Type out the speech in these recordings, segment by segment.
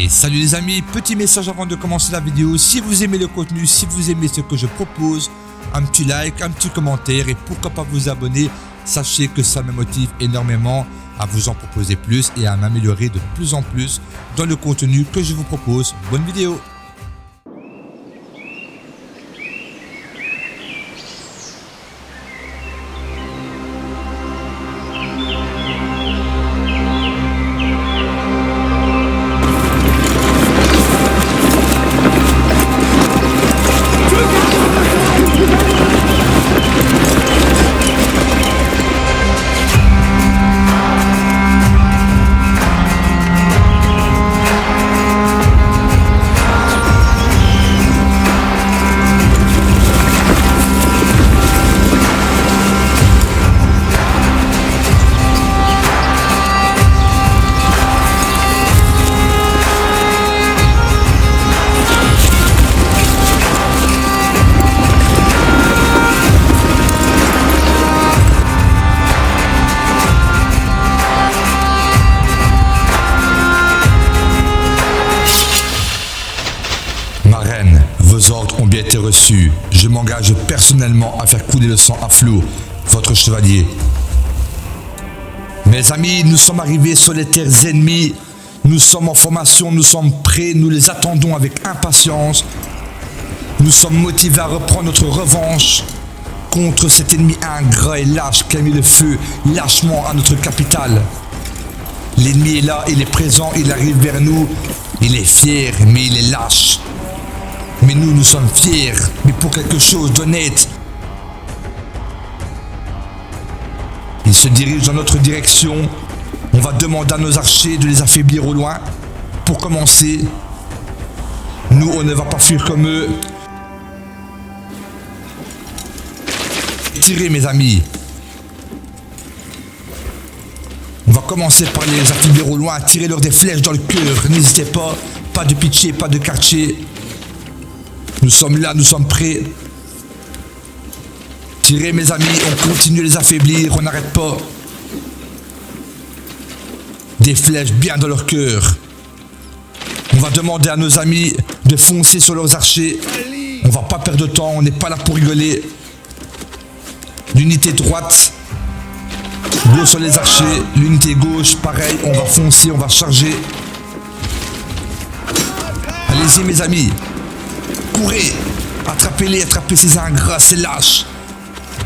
Et salut les amis, petit message avant de commencer la vidéo. Si vous aimez le contenu, si vous aimez ce que je propose, un petit like, un petit commentaire et pourquoi pas vous abonner. Sachez que ça me motive énormément à vous en proposer plus et à m'améliorer de plus en plus dans le contenu que je vous propose. Bonne vidéo. Ma reine, vos ordres ont bien été reçus. Je m'engage personnellement à faire couler le sang à flot, votre chevalier. Mes amis, nous sommes arrivés sur les terres ennemies. Nous sommes en formation, nous sommes prêts, nous les attendons avec impatience. Nous sommes motivés à reprendre notre revanche contre cet ennemi ingrat et lâche qui a mis le feu lâchement à notre capitale. L'ennemi est là, il est présent, il arrive vers nous. Il est fier, mais il est lâche. Mais nous sommes fiers, mais pour quelque chose d'honnête. Il se dirige dans notre direction. On va demander à nos archers de les affaiblir au loin. Pour commencer, nous, on ne va pas fuir comme eux. Tirez, mes amis. On va commencer par les affaiblir au loin. Tirez-leur des flèches dans le cœur. N'hésitez pas. Pas de pitié, pas de quartier. Nous sommes là, nous sommes prêts. Tirez mes amis, on continue de les affaiblir, on n'arrête pas. Des flèches bien dans leur cœur. On va demander à nos amis de foncer sur leurs archers. On va pas perdre de temps, on n'est pas là pour rigoler. L'unité droite, go sur les archers. L'unité gauche, pareil, on va foncer, on va charger. Allez-y mes amis. Courez, attrapez-les, attrapez ces ingrats, ces lâches.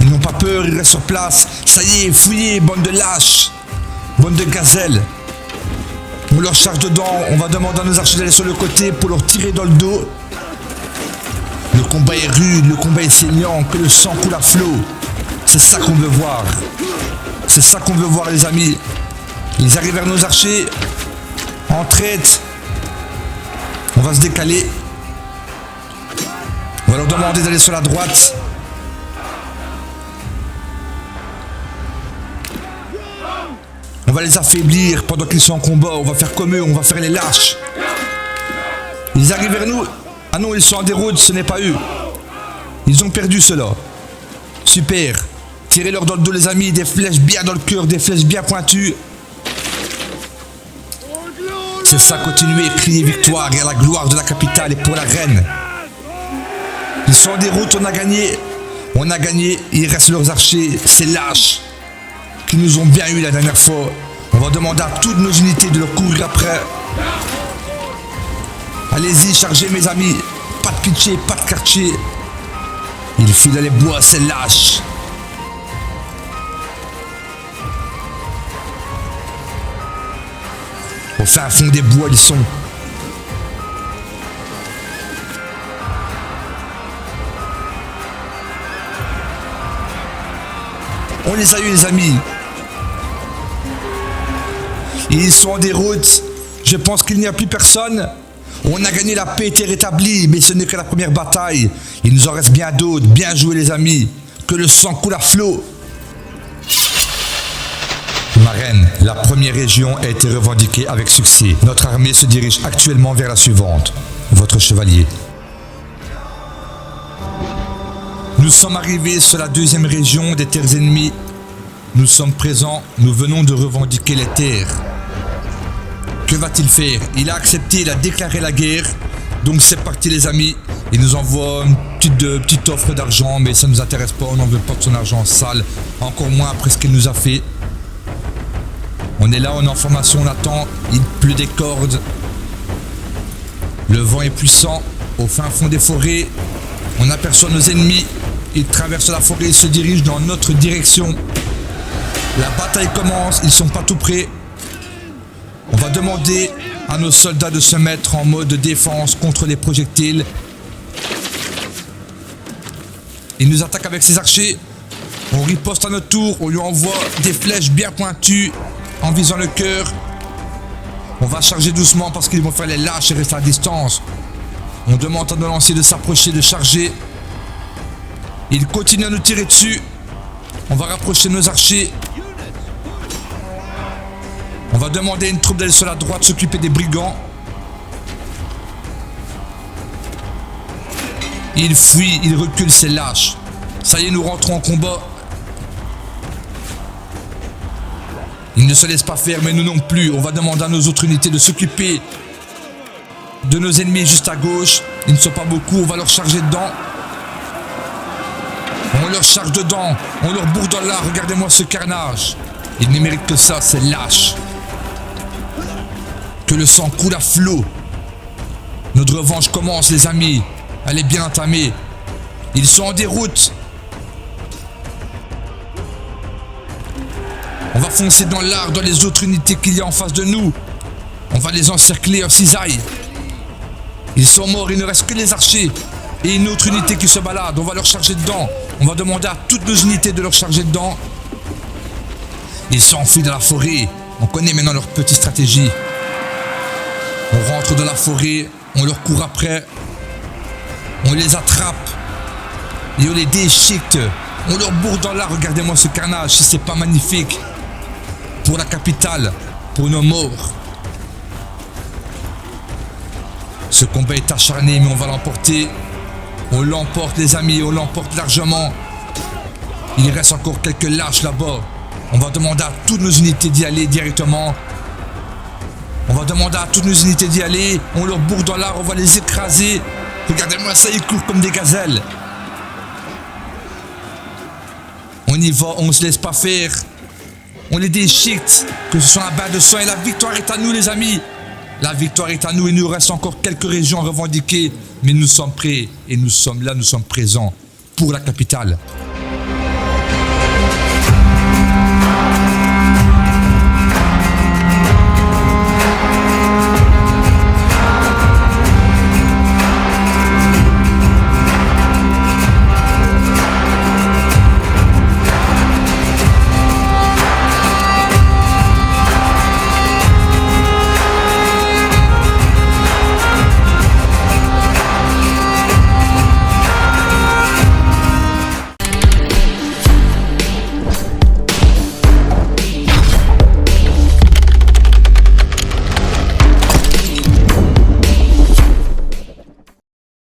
Ils n'ont pas peur, ils restent sur place. Ça y est, fouillez, bande de lâches, bande de gazelles. On leur charge dedans, on va demander à nos archers d'aller sur le côté pour leur tirer dans le dos. Le combat est rude, le combat est saignant, que le sang coule à flot. C'est ça qu'on veut voir. C'est ça qu'on veut voir les amis. Ils arrivent vers nos archers. En traite. On va se décaler. On va leur demander d'aller sur la droite. On va les affaiblir pendant qu'ils sont en combat. On va faire comme eux, on va faire les lâches. Ils arrivent vers nous. Ah non, ils sont en déroute, ce n'est pas eux. Ils ont perdu cela. Super. Tirez-leur dans le dos les amis, des flèches bien dans le cœur, des flèches bien pointues. C'est ça, continuez, criez victoire et à la gloire de la capitale et pour la reine. Ils sont en déroute, on a gagné. On a gagné, il reste leurs archers, ces lâches qui nous ont bien eu la dernière fois. On va demander à toutes nos unités de leur courir après. Allez-y, chargez mes amis. Pas de pitié, pas de quartier. Ils filent dans les bois, ces lâches. Au fin fond des bois, ils sont. On les a eu les amis. Ils sont en déroute. Je pense qu'il n'y a plus personne. On a gagné, la paix était rétablie, mais ce n'est que la première bataille. Il nous en reste bien d'autres. Bien joué les amis. Que le sang coule à flot. Ma reine, la première région a été revendiquée avec succès. Notre armée se dirige actuellement vers la suivante. Votre chevalier. Nous sommes arrivés sur la deuxième région des terres ennemies. Nous sommes présents, nous venons de revendiquer les terres. Que va-t-il faire? Il a accepté, il a déclaré la guerre. Donc c'est parti les amis. Il nous envoie une petite offre d'argent, mais ça ne nous intéresse pas, on n'en veut pas de son argent sale. Encore moins après ce qu'il nous a fait. On est là, on est en formation, on attend. Il pleut des cordes. Le vent est puissant. Au fin fond des forêts, on aperçoit nos ennemis. Ils traversent la forêt et se dirigent dans notre direction. La bataille commence, ils sont pas tout près. On va demander à nos soldats de se mettre en mode défense contre les projectiles. Il nous attaque avec ses archers. On riposte à notre tour, on lui envoie des flèches bien pointues en visant le cœur. On va charger doucement parce qu'ils vont faire les lâches et rester à distance. On demande à nos lanciers de s'approcher, de charger. Ils continuent à nous tirer dessus. On va rapprocher nos archers. On va demander à une troupe d'aller sur la droite s'occuper des brigands. Il fuit, il recule, c'est lâche. Ça y est, nous rentrons en combat. Il ne se laisse pas faire, mais nous non plus. On va demander à nos autres unités de s'occuper de nos ennemis juste à gauche. Ils ne sont pas beaucoup, on va leur charger dedans. On leur charge dedans, on leur bourre dans l'art. Regardez-moi ce carnage. Ils ne méritent que ça, c'est lâche. Que le sang coule à flot. Notre revanche commence les amis. Elle est bien entamée. Ils sont en déroute. On va foncer dans l'art, dans les autres unités qu'il y a en face de nous. On va les encercler en cisaille. Ils sont morts, il ne reste que les archers. Et une autre unité qui se balade, on va leur charger dedans. On va demander à toutes nos unités de leur charger dedans. Ils s'enfuient dans la forêt. On connaît maintenant leur petite stratégie. On rentre dans la forêt, on leur court après. On les attrape. Et on les déchiquette. On leur bourre dans l'art. Regardez-moi ce carnage, si c'est pas magnifique. Pour la capitale, pour nos morts. Ce combat est acharné, mais on va l'emporter. On l'emporte les amis, on l'emporte largement. Il reste encore quelques lâches là-bas. On va demander à toutes nos unités d'y aller directement. On va demander à toutes nos unités d'y aller. On leur bourre dans l'art, on va les écraser. Regardez-moi ça, ils courent comme des gazelles. On y va, on ne se laisse pas faire. On les déchiquette, que ce soit un bain de sang. Et la victoire est à nous les amis. La victoire est à nous, il nous reste encore quelques régions à revendiquer. Mais nous sommes prêts et nous sommes là, nous sommes présents pour la capitale.